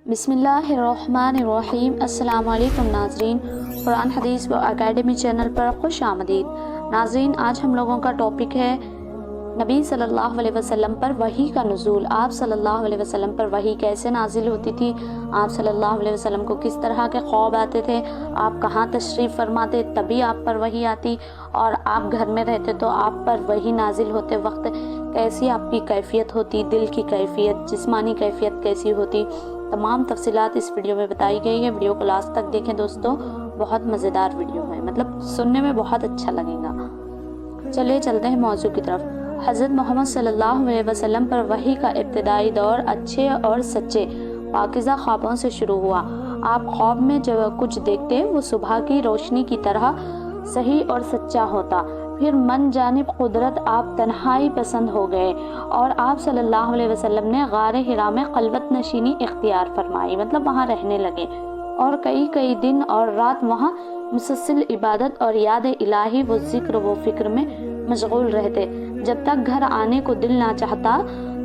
بسم اللہ الرحمن الرحیم۔ السلام علیکم ناظرین، قرآن حدیث و اکیڈمی چینل پر خوش آمدید۔ ناظرین، آج ہم لوگوں کا ٹاپک ہے نبی صلی اللہ علیہ وسلم پر وحی کا نزول۔ آپ صلی اللہ علیہ وسلم پر وحی کیسے نازل ہوتی تھی، آپ صلی اللہ علیہ وسلم کو کس طرح کے خواب آتے تھے، آپ کہاں تشریف فرماتے تبھی آپ پر وحی آتی، اور آپ گھر میں رہتے تو آپ پر وحی نازل ہوتے وقت کیسی آپ کی کیفیت ہوتی، دل کی کیفیت، جسمانی کیفیت کیسی ہوتی، تمام تفصیلات اس ویڈیو میں بتائی گئی ہے۔ ویڈیو کو لاسٹ تک دیکھیں دوستو، بہت مزیدار ویڈیو ہے، مطلب سننے میں بہت اچھا لگے گا۔ چلے چلتے ہیں موضوع کی طرف۔ حضرت محمد صلی اللہ علیہ وسلم پر وحی کا ابتدائی دور اچھے اور سچے پاکیزہ خوابوں سے شروع ہوا۔ آپ خواب میں جو کچھ دیکھتے وہ صبح کی روشنی کی طرح صحیح اور سچا ہوتا۔ پھر من جانب قدرت آپ تنہائی پسند ہو گئے اور آپ صلی اللہ علیہ وسلم نے غار حرا میں خلوت نشینی اختیار فرمائی، مطلب وہاں رہنے لگے، اور کئی دن اور رات وہاں مسلسل عبادت اور یاد الہی و ذکر و فکر میں مشغول رہتے، جب تک گھر آنے کو دل نہ چاہتا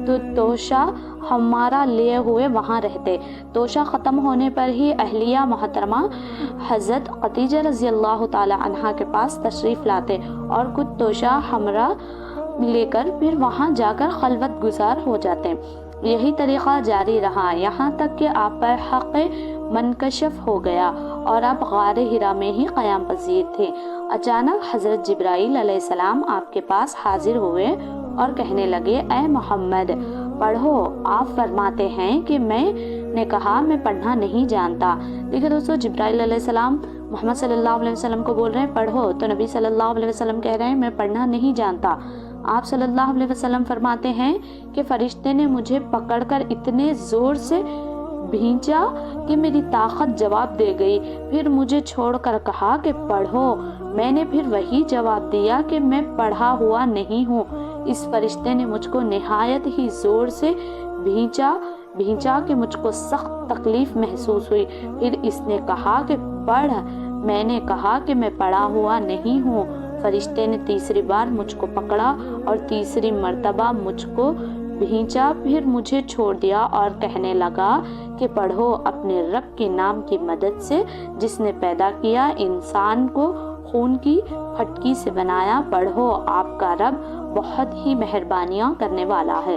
تو توشہ ہمارا لیے ہوئے وہاں رہتے۔ توشہ ختم ہونے پر ہی اہلیہ محترمہ حضرت خدیجہ رضی اللہ تعالی عنہا کے پاس تشریف لاتے اور کچھ توشہ ہمراہ لے کر پھر وہاں جا کر خلوت گزار ہو جاتے۔ یہی طریقہ جاری رہا یہاں تک کہ آپ پر حق منکشف ہو گیا اور آپ غار حرا میں ہی قیام پذیر تھے۔ اچانک حضرت جبرائیل علیہ السلام آپ کے پاس حاضر ہوئے اور کہنے لگے، اے محمد پڑھو۔ آپ فرماتے ہیں کہ میں نے کہا میں پڑھنا نہیں جانتا۔ دیکھیں دوستو، جبرائیل علیہ السلام محمد صلی اللہ علیہ وسلم کو بول رہے ہیں پڑھو، تو نبی صلی اللہ علیہ وسلم کہہ رہے ہیں میں پڑھنا نہیں جانتا۔ آپ صلی اللہ علیہ وسلم فرماتے ہیں کہ فرشتے نے مجھے پکڑ کر اتنے زور سے بھینچا کہ میری طاقت جواب دے گئی، پھر مجھے چھوڑ کر کہا کہ پڑھو۔ میں نے پھر وہی جواب دیا کہ میں پڑھا ہوا نہیں ہوں۔ اس فرشتے نے مجھ کو نہایت ہی زور سے بھینچا کہ مجھ کو سخت تکلیف محسوس ہوئی، پھر اس نے کہا کہ پڑھ۔ میں نے کہا کہ میں پڑھا ہوا نہیں ہوں۔ فرشتے نے تیسری بار مجھ کو پکڑا اور تیسری مرتبہ مجھ کو بھینچا، پھر مجھے چھوڑ دیا اور کہنے لگا کہ پڑھو اپنے رب کے نام کی مدد سے جس نے پیدا کیا، انسان کو خون کی پھٹکی سے بنایا، پڑھو آپ کا رب بہت ہی مہربانیاں کرنے والا ہے۔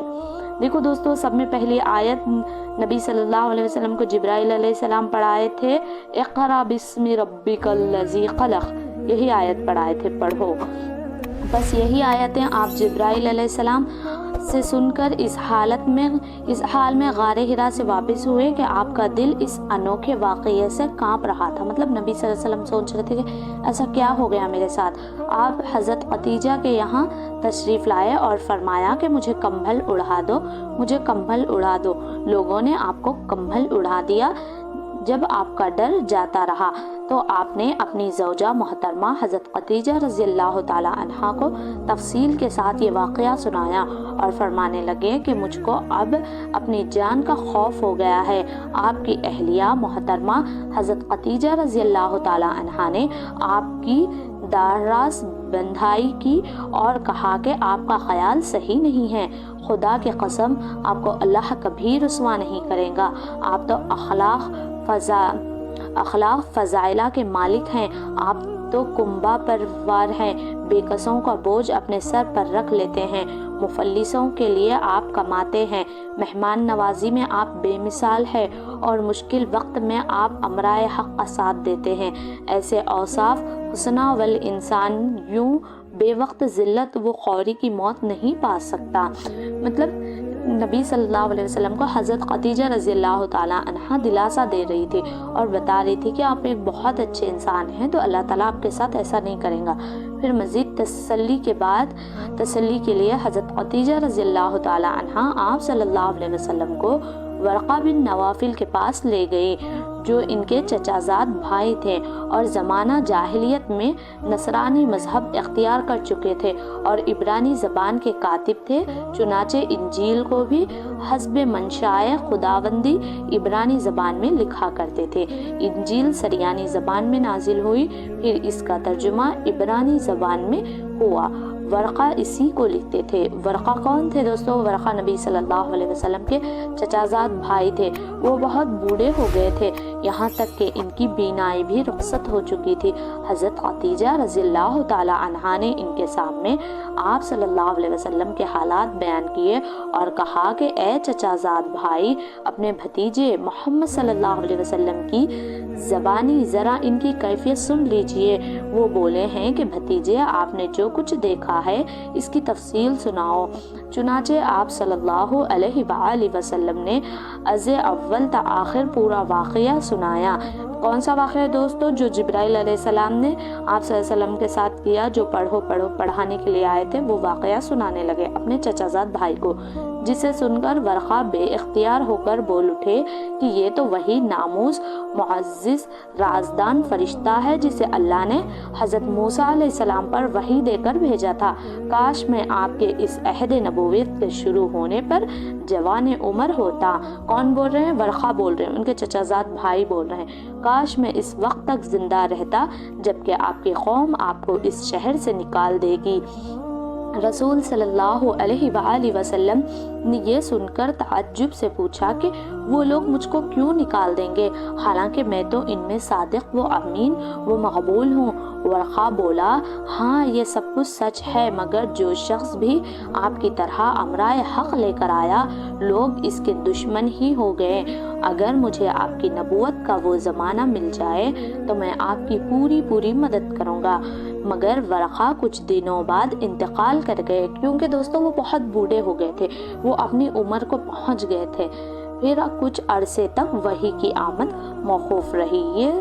دیکھو دوستو، سب میں پہلی آیت نبی صلی اللہ علیہ وسلم کو جبرائیل علیہ السلام پڑھائے تھے، اقرأ بسم ربک الذی خلق، یہی آیت پڑھائے تھے، پڑھو۔ بس یہی آیتیں آپ جبرائیل علیہ السلام سے سن کر اس حال میں غار حرا سے واپس ہوئے کہ آپ کا دل اس انوکھے واقعے سے کانپ رہا تھا۔ مطلب نبی صلی اللہ علیہ وسلم سوچ رہے تھے کہ ایسا کیا ہو گیا میرے ساتھ۔ آپ حضرت خدیجہ کے یہاں تشریف لائے اور فرمایا کہ مجھے کمبل اڑا دو، مجھے کمبل اڑا دو۔ لوگوں نے آپ کو کمبل اڑا دیا۔ جب آپ کا ڈر جاتا رہا تو آپ نے اپنی زوجہ محترمہ حضرت خدیجہ رضی اللہ تعالی عنہا کو تفصیل کے ساتھ یہ واقعہ سنایا اور فرمانے لگے کہ مجھ کو اب اپنی جان کا خوف ہو گیا ہے۔ آپ کی اہلیہ محترمہ حضرت خدیجہ رضی اللہ تعالی عنہا نے آپ کی داراز بندھائی کی اور کہا کہ آپ کا خیال صحیح نہیں ہے، خدا کی قسم آپ کو اللہ کبھی رسوا نہیں کرے گا، آپ تو اخلاق فضائلہ کے مالک ہیں، آپ تو کنبہ پروار ہیں، بے کسوں کا بوجھ اپنے سر پر رکھ لیتے ہیں، مفلسوں کے لیے آپ کماتے ہیں، مہمان نوازی میں آپ بے مثال ہیں اور مشکل وقت میں آپ امرائے حق کا ساتھ دیتے ہیں۔ ایسے اوصاف حسنہ والانسان یوں بے وقت ذلت و خواری کی موت نہیں پا سکتا۔ مطلب نبی صلی اللہ علیہ وسلم کو حضرت خدیجہ رضی اللہ تعالیٰ عنہا دلاسا دے رہی تھی اور بتا رہی تھی کہ آپ ایک بہت اچھے انسان ہیں تو اللہ تعالیٰ آپ کے ساتھ ایسا نہیں کرے گا۔ پھر مزید تسلی کے لیے حضرت خدیجہ رضی اللہ تعالیٰ عنہا آپ صلی اللہ علیہ وسلم کو ورقہ بن نوافل کے پاس لے گئی جو ان کے چچا زاد بھائی تھے اور زمانہ جاہلیت میں نصرانی مذہب اختیار کر چکے تھے اور عبرانی زبان کے کاتب تھے، چنانچہ انجیل کو بھی حسب منشائے خداوندی عبرانی زبان میں لکھا کرتے تھے۔ انجیل سریانی زبان میں نازل ہوئی، پھر اس کا ترجمہ عبرانی زبان میں ہوا۔ ورقہ اسی کو لکھتے تھے۔ ورقہ کون تھے دوستوں؟ ورقہ نبی صلی اللہ علیہ وسلم کے چچا زاد بھائی تھے۔ وہ بہت بوڑھے ہو گئے تھے، یہاں تک کہ ان کی بینائی بھی رخصت ہو چکی تھی۔ حضرت خدیجہ رضی اللہ تعالی عنہا نے ان کے سامنے آپ صلی اللہ علیہ وسلم کے حالات بیان کیے اور کہا کہ اے چچا زاد بھائی، اپنے بھتیجے محمد صلی اللہ علیہ وسلم کی زبانی ذرا ان کی کیفیت سن لیجئے۔ وہ بولے ہیں کہ بھتیجے، آپ نے جو کچھ دیکھا ہے اس کی تفصیل سناؤ۔ چنانچہ آپ صلی اللہ علیہ وآلہ وسلم نے از اول تا آخر پورا واقعہ سنایا۔ کون سا واقعہ دوستو؟ جو جبرائیل علیہ السلام نے آپ صلی اللہ علیہ وسلم کے ساتھ کیا، جو پڑھانے کے لیے آئے تھے، وہ واقعہ سنانے لگے اپنے چچا زاد بھائی کو، جسے سن کر ورقہ بے اختیار ہو کر بول اٹھے کہ یہ تو وہی ناموس معزز رازدان فرشتہ ہے جسے اللہ نے حضرت موسیٰ علیہ السلام پر وحی دے کر بھیجا تھا۔ کاش میں آپ کے اس عہد نبوت کے شروع ہونے پر جوان عمر ہوتا۔ کون بول رہے ہیں؟ ورقہ بول رہے ہیں، ان کے چچا زاد بھائی بول رہے ہیں۔ کاش میں اس وقت تک زندہ رہتا جبکہ آپ کی قوم آپ کو اس شہر سے نکال دے گی۔ رسول صلی اللہ علیہ وآلہ وسلم نے یہ سن کر تعجب سے پوچھا کہ وہ لوگ مجھ کو کیوں نکال دیں گے، حالانکہ میں تو ان میں صادق و امین و مقبول ہوں۔ ورقہ بولا، ہاں یہ سب کچھ سچ ہے، مگر جو شخص بھی آپ کی طرح امرائے حق لے کر آیا، لوگ اس کے دشمن ہی ہو گئے۔ اگر مجھے آپ کی نبوت کا وہ زمانہ مل جائے تو میں آپ کی پوری مدد کروں گا۔ مگر ورقہ کچھ دنوں بعد انتقال کر گئے، کیونکہ دوستوں وہ بہت بوڑھے ہو گئے تھے، وہ اپنی عمر کو پہنچ گئے تھے۔ پھر کچھ عرصے تک وحی کی آمد موقوف رہی۔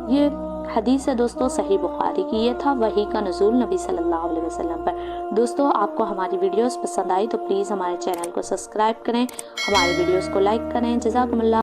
یہ حدیث ہے دوستوں صحیح بخاری کی۔ یہ تھا وحی کا نزول نبی صلی اللہ علیہ وسلم پر۔ دوستوں آپ کو ہماری ویڈیوز پسند آئی تو پلیز ہمارے چینل کو سبسکرائب کریں، ہمارے ویڈیوز کو لائک کریں۔ جزاکم اللہ۔